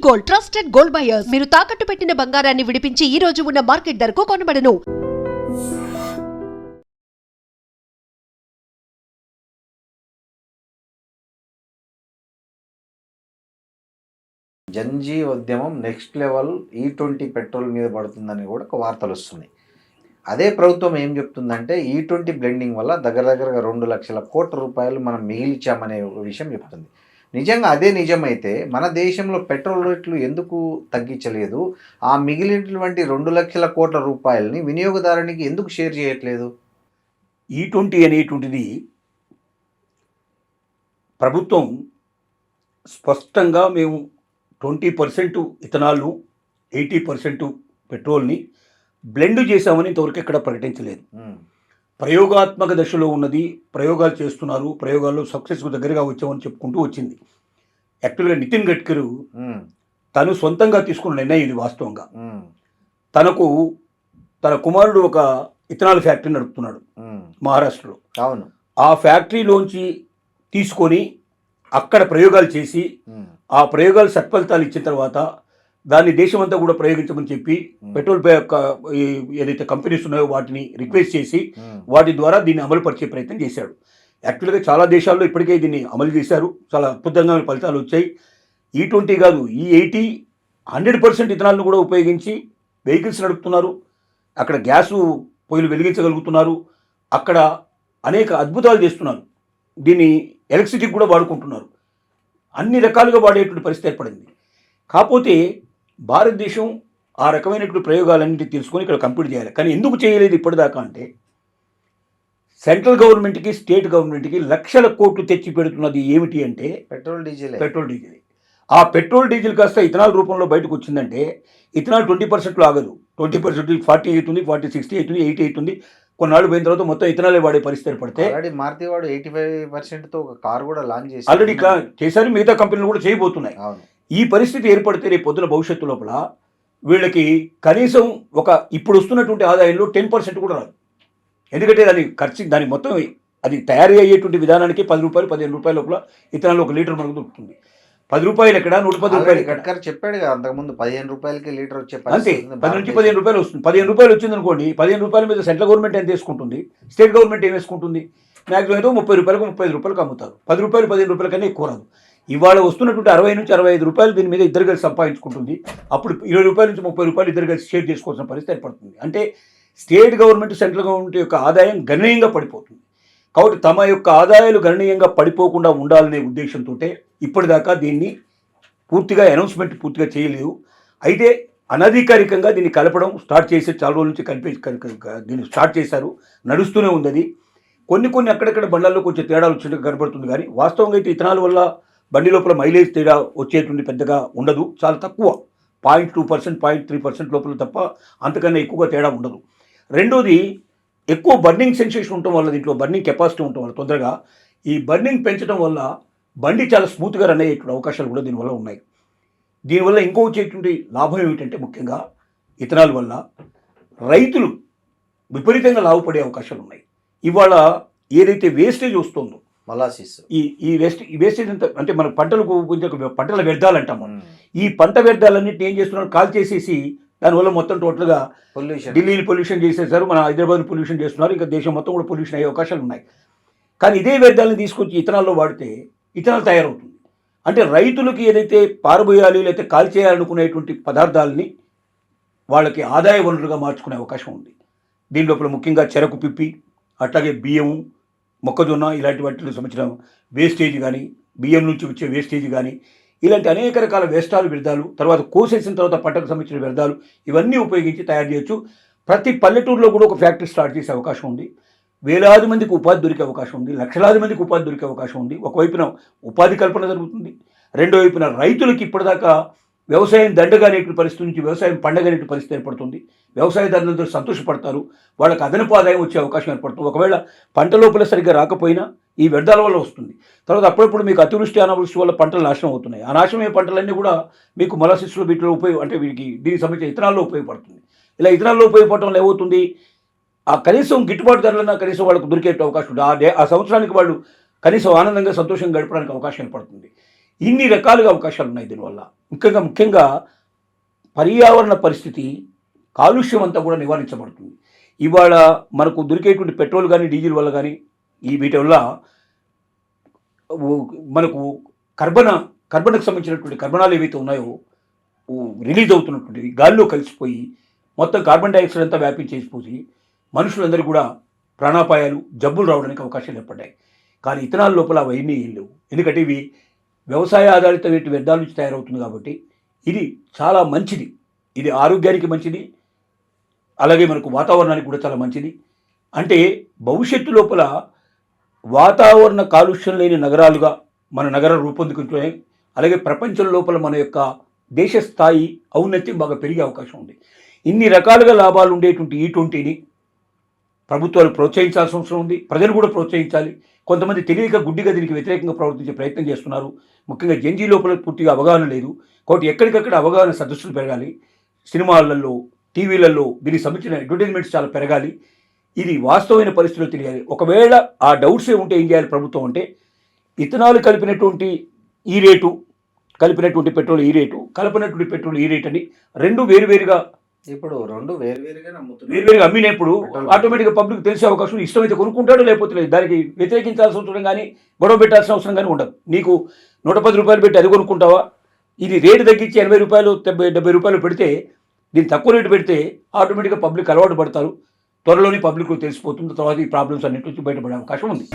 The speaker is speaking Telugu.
Gold, trusted gold buyers. మీరు తాకట్టు పెట్టిన బంగారాన్ని విడిపించి ఈ రోజు ఉన్న మార్కెట్ ధరకు కొనబడను. జంజీ ఉద్యమం నెక్స్ట్ లెవెల్ E20 పెట్రోల్ మీద పడుతుందని కూడా ఒక వార్తలు వస్తున్నాయి. అదే ప్రభుత్వం ఏం చెప్తుందంటే E20 బ్లెండింగ్ వల్ల దగ్గరగా 2 లక్షల కోట్ల రూపాయలు మనం మిగిల్చామనే ఒక విషయం చెప్తుంది. నిజంగా అదే నిజమైతే మన దేశంలో పెట్రోల్ రేట్లు ఎందుకు తగ్గించలేదు? ఆ మిగిలినటువంటి 2 లక్షల కోట్ల రూపాయలని వినియోగదారునికి ఎందుకు షేర్ చేయట్లేదు? E20 అనేటువంటిది ప్రభుత్వం స్పష్టంగా మేము 20% ఇథనాల్ను 80% పెట్రోల్ని బ్లెండ్ చేశామని ఇంతవరకు ఎక్కడ ప్రకటించలేదు. ప్రయోగాత్మక దశలో ఉన్నది, ప్రయోగాలు చేస్తున్నారు, ప్రయోగాల్లో సక్సెస్కు దగ్గరగా వచ్చామని చెప్పుకుంటూ వచ్చింది. యాక్చువల్గా నితిన్ గడ్కరీ తను సొంతంగా తీసుకున్న నిర్ణయం ఇది. వాస్తవంగా తన కుమారుడు ఒక ఇథనాల్ ఫ్యాక్టరీ నడుపుతున్నాడు మహారాష్ట్రలో. అవును. ఆ ఫ్యాక్టరీలోంచి తీసుకొని అక్కడ ప్రయోగాలు చేసి ఆ ప్రయోగాలు సత్ఫలితాలు ఇచ్చిన తర్వాత దాన్ని దేశమంతా కూడా ప్రయోగించమని చెప్పి పెట్రోల్ ఏదైతే కంపెనీస్ ఉన్నాయో వాటిని రిక్వెస్ట్ చేసి వాటి ద్వారా దీన్ని అమలు పరిచే ప్రయత్నం చేశాడు. యాక్చువల్గా చాలా దేశాల్లో ఇప్పటికే దీన్ని అమలు చేశారు, చాలా అద్భుతంగా ఫలితాలు వచ్చాయి. E20 కాదు, E80 100% ఇథనాల్ను కూడా ఉపయోగించి వెహికల్స్ నడుపుతున్నారు. అక్కడ గ్యాసు పొయ్యిలు వెలిగించగలుగుతున్నారు, అక్కడ అనేక అద్భుతాలు చేస్తున్నారు. దీన్ని ఎలక్ట్రిసిటీకి కూడా వాడుకుంటున్నారు. అన్ని రకాలుగా వాడేటువంటి పరిస్థితి ఏర్పడింది. కాకపోతే భారతదేశం ఆ రకమైనటువంటి ప్రయోగాలన్నింటినీ తెలుసుకొని ఇక్కడ కంప్లీట్ చేయాలి. కానీ ఎందుకు చేయలేదు ఇప్పటిదాకా అంటే, సెంట్రల్ గవర్నమెంట్కి స్టేట్ గవర్నమెంట్కి లక్షల కోట్లు తెచ్చి పెడుతున్నది ఏమిటి అంటే పెట్రోల్ డీజిల్. ఆ పెట్రోల్ డీజిల్ కాస్త ఇథనాల్ రూపంలో బయటకు వచ్చిందంటే ఇథనాల్ 20% ఆగదు. 20% 40 అవుతుంది, 40, 60 అవుతుంది, 80 అవుతుంది. కొన్నాళ్ళు పోయిన తర్వాత మొత్తం ఇథనాలే వాడే పరిస్థితి ఏర్పడితే మారుతి వాడు 85%తో ఒక కార్ కూడా లాంచ్ చేసి ఆల్రెడీ చేశారు. మిగతా కంపెనీలు కూడా చేయబోతున్నాయి. ఈ పరిస్థితి ఏర్పడితే రేపు పొద్దున భవిష్యత్తు లోపల వీళ్ళకి కనీసం ఒక ఇప్పుడు వస్తున్నటువంటి ఆదాయంలో 10% కూడా రాదు. ఎందుకంటే దాని మొత్తం అది తయారీ అయ్యేటువంటి విధానానికి 10 రూపాయలు 15 రూపాయల లోపల ఇథనాల్ 1 లీటర్ మనకు దొరుకుతుంది. 10 రూపాయలు ఎక్కడ, 110 రూపాయలు గడ్కరీ చెప్పాడు కదా అంతకుముందు 15 రూపాయలకి లీటర్ వచ్చే అంతే. 10 నుంచి 15 రూపాయలు వస్తుంది. 15 రూపాయలు వచ్చింది అనుకోండి, 15 రూపాయల మీద సెంట్రల్ గవర్నమెంట్ ఎంత వేసుకుంటుంది, స్టేట్ గవర్నమెంట్ ఏం వేసుకుంటుంది? మ్యాక్సిమం ఏదో 30 రూపాయలకు 35 రూపాయలకు అమ్ముతారు. 10 రూపాయలు 15 రూపాయల కన్నా ఎక్కువ రాదు. ఇవాళ వస్తున్నటువంటి 60 నుంచి 65 రూపాయలు దీని మీద ఇద్దరు కలిసి సంపాదించుకుంటుంది. అప్పుడు 20 రూపాయల నుంచి 30 రూపాయలు ఇద్దరు కలిసి షేర్ చేసుకోవాల్సిన పరిస్థితి ఏర్పడుతుంది. అంటే స్టేట్ గవర్నమెంట్ సెంట్రల్ గవర్నమెంట్ యొక్క ఆదాయం గణనీయంగా పడిపోతుంది. కాబట్టి తమ యొక్క ఆదాయాలు గణనీయంగా పడిపోకుండా ఉండాలనే ఉద్దేశంతో ఇప్పటిదాకా దీన్ని పూర్తిగా అనౌన్స్మెంట్ పూర్తిగా చేయలేదు. అయితే అనధికారికంగా దీన్ని కలపడం స్టార్ట్ చేసి చాలా రోజుల నుంచి దీన్ని స్టార్ట్ చేశారు, నడుస్తూనే ఉంది. అది కొన్ని అక్కడక్కడ బండ్లలో కొంచెం తేడాలు వచ్చినట్టు కనబడుతుంది. కానీ వాస్తవంగా అయితే ఇథనాల్ వల్ల బండి లోపల మైలేజ్ తేడా వచ్చేటువంటి పెద్దగా ఉండదు, చాలా తక్కువ, 0.2%, 0.3% లోపల తప్ప అంతకన్నా ఎక్కువగా తేడా ఉండదు. రెండోది, ఎక్కువ బర్నింగ్ సెన్సేషన్ ఉండటం వల్ల, దీంట్లో బర్నింగ్ కెపాసిటీ ఉండటం వల్ల తొందరగా ఈ బర్నింగ్ పెంచడం వల్ల బండి చాలా స్మూత్గా రన్ అయ్యేటువంటి అవకాశాలు కూడా దీనివల్ల ఉన్నాయి. దీనివల్ల ఇంకో వచ్చేటువంటి లాభం ఏమిటంటే, ముఖ్యంగా ఇథనాల్ వల్ల రైతులు విపరీతంగా లాభపడే అవకాశాలు ఉన్నాయి. ఇవాళ ఏదైతే వేస్టేజ్ వస్తుందో మొలాసిస్, ఈ వేస్టేజ్ అంతా అంటే మన పంటల వ్యర్థాలు అంటాము. ఈ పంట వ్యర్థాలన్నింటినీ ఏం చేస్తున్నారు, కాల్ చేసేసి దానివల్ల మొత్తం టోటల్గా ఢిల్లీని పొల్యూషన్ చేసేసారు, మన హైదరాబాద్ పొల్యూషన్ చేస్తున్నారు, ఇంకా దేశం మొత్తం కూడా పొల్యూషన్ అయ్యే అవకాశాలు ఉన్నాయి. కానీ ఇదే వ్యర్థాలను తీసుకొచ్చి ఇథనాల్లో వాడితే ఇథనాల్ తయారవుతుంది. అంటే రైతులకి ఏదైతే పారబోయాలి లేకపోతే కాల్ చేయాలనుకునేటువంటి పదార్థాలని వాళ్ళకి ఆదాయ వనరులుగా మార్చుకునే అవకాశం ఉంది. దీని లోపల ముఖ్యంగా చెరకు పిప్పి, అట్లాగే బియ్యము, మొక్కజొన్న ఇలాంటి వాటికి సంబంధించిన వేస్టేజ్ కానీ, బియ్యం నుంచి వచ్చే వేస్టేజ్ కానీ, ఇలాంటి అనేక రకాల వ్యర్థాలు, తర్వాత కోసేసిన తర్వాత పంటకు సంబంధించిన వ్యర్థాలు, ఇవన్నీ ఉపయోగించి తయారు చేయొచ్చు. ప్రతి పల్లెటూరులో కూడా ఒక ఫ్యాక్టరీ స్టార్ట్ చేసే అవకాశం ఉంది. వేలాది మందికి ఉపాధి దొరికే అవకాశం ఉంది, లక్షలాది మందికి ఉపాధి దొరికే అవకాశం ఉంది. ఒకవైపున ఉపాధి కల్పన జరుగుతుంది, రెండో వైపున రైతులకి ఇప్పటిదాకా వ్యవసాయం దండగానేటువంటి పరిస్థితి నుంచి వ్యవసాయం పండగనేటువంటి పరిస్థితి ఏర్పడుతుంది. వ్యవసాయదారులందరూ సంతోషపడతారు, వాళ్ళకి అదనపు ఆదాయం వచ్చే అవకాశం ఏర్పడుతుంది. ఒకవేళ పంట లోపల సరిగ్గా రాకపోయినా ఈ వ్యర్థాల వల్ల వస్తుంది. తర్వాత అప్పుడప్పుడు మీకు అతివృష్టి అనావృష్టి వల్ల పంటలు నాశనం అవుతున్నాయి. ఆ నాశనమయ్యే పంటలన్నీ కూడా మీకు మొలాసిస్లో వీటిలో అంటే దీనికి సంబంధించిన ఇథనాల్లో ఉపయోగపడుతుంది. ఇలా ఇథనాల్లో ఉపయోగపడటం వల్ల ఏమవుతుంది, ఆ కనీసం గిట్టుబాటు ధరలన్నా కనీసం వాళ్ళకు దొరికే అవకాశం ఉంటుంది. ఆ సంవత్సరానికి వాళ్ళు కనీసం ఆనందంగా సంతోషంగా గడపడానికి అవకాశం ఏర్పడుతుంది. ఇన్ని రకాలుగా అవకాశాలు ఉన్నాయి దీనివల్ల. ముఖ్యంగా పర్యావరణ పరిస్థితి, కాలుష్యం అంతా కూడా నివారించబడుతుంది. ఇవాళ మనకు దొరికేటువంటి పెట్రోల్ కానీ డీజిల్ వల్ల కానీ వీటి వల్ల మనకు కర్బనకు సంబంధించినటువంటి కర్బనాలు ఏవైతే ఉన్నాయో రిలీజ్ అవుతున్నటువంటివి గాలిలో కలిసిపోయి మొత్తం కార్బన్ డైఆక్సైడ్ అంతా వ్యాపించేసిపోయి మనుషులందరూ కూడా ప్రాణాపాయాలు, జబ్బులు రావడానికి అవకాశాలు ఏర్పడ్డాయి. కానీ ఇథనాల్ లోపల అవన్నీ లేవు. ఎందుకంటే ఇవి వ్యవసాయ ఆధారిత వ్యర్థాల నుంచి తయారవుతుంది కాబట్టి ఇది చాలా మంచిది. ఇది ఆరోగ్యానికి మంచిది, అలాగే మనకు వాతావరణానికి కూడా చాలా మంచిది. అంటే భవిష్యత్తు లోపల వాతావరణ కాలుష్యం లేని నగరాలుగా మన నగరాలు రూపొందుకుంటున్నాయి. అలాగే ప్రపంచం లోపల మన యొక్క దేశ స్థాయి ఔన్నత్యం బాగా పెరిగే అవకాశం ఉంది. ఇన్ని రకాలుగా లాభాలు ఉండేటువంటి E20ని ప్రభుత్వాలు ప్రోత్సహించాల్సిన అవసరం ఉంది. ప్రజలు కూడా ప్రోత్సహించాలి. కొంతమంది తెలియక గుడ్డిగా దీనికి వ్యతిరేకంగా ప్రవర్తించే ప్రయత్నం చేస్తున్నారు. ముఖ్యంగా జెన్జీ లోపల పూర్తిగా అవగాహన లేదు. కాబట్టి ఎక్కడికక్కడ అవగాహన సదస్సులు పెరగాలి. సినిమాలలో, టీవీలలో దీనికి సంబంధించిన అడ్వర్టైజ్మెంట్స్ చాలా పెరగాలి. ఇది వాస్తవమైన పరిస్థితుల్లో తెలియాలి. ఒకవేళ ఆ డౌట్సే ఉంటే ఏం చేయాలి ప్రభుత్వం అంటే, ఇథనాల్ కలిపినటువంటి ఈ రేటు, కలిపినటువంటి పెట్రోల్ ఈ రేటు, కలపనటువంటి పెట్రోల్ ఈ రేట్ అని రెండు వేరువేరుగా ఇప్పుడు రెండు వేరువేరుగా వేరువేరుగా అమ్మినప్పుడు ఆటోమేటిక్గా పబ్లిక్ తెలిసే అవకాశం, ఇష్టమైతే కొనుక్కుంటాడు, లేకపోతే లేదు. దానికి వ్యతిరేకించాల్సిన అవసరం కానీ గొడవ పెట్టాల్సిన అవసరం కానీ ఉండదు. నీకు 110 రూపాయలు పెట్టి అది కొనుక్కుంటావా? ఇది రేటు తగ్గించి 80 రూపాయలు 70 రూపాయలు పెడితే, దీన్ని తక్కువ రేటు పెడితే ఆటోమేటిక్గా పబ్లిక్ అలవాటు పడతారు. త్వరలోనే పబ్లిక్ తెలిసిపోతుంది. తర్వాత ఈ ప్రాబ్లమ్స్ అన్నింటి నుంచి బయటపడే అవకాశం ఉంది.